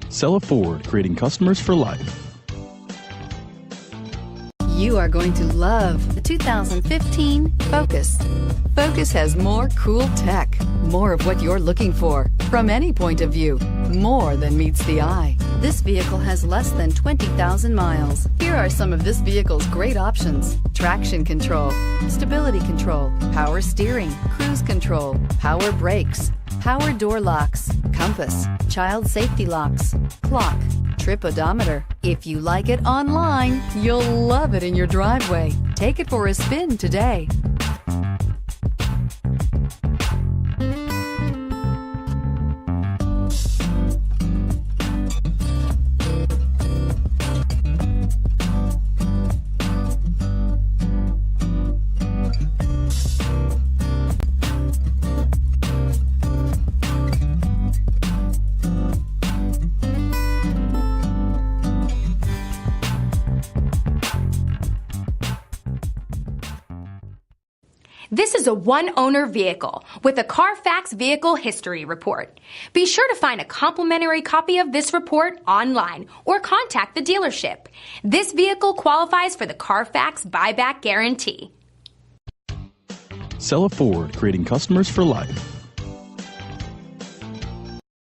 Cella Ford, creating customers for life. You are going to love the 2015 Focus. Focus has more cool tech, more of what you're looking for. From any point of view, more than meets the eye. This vehicle has less than 20,000 miles. Here are some of this vehicle's great options: traction control, stability control, power steering, cruise control, power brakes, power door locks, compass, child safety locks, clock, trip odometer. If you like it online, you'll love it in your driveway. Take it for a spin today. This is a one-owner vehicle with a Carfax Vehicle History Report. Be sure to find a complimentary copy of this report online or contact the dealership. This vehicle qualifies for the Carfax Buyback Guarantee. Cella Ford, creating customers for life.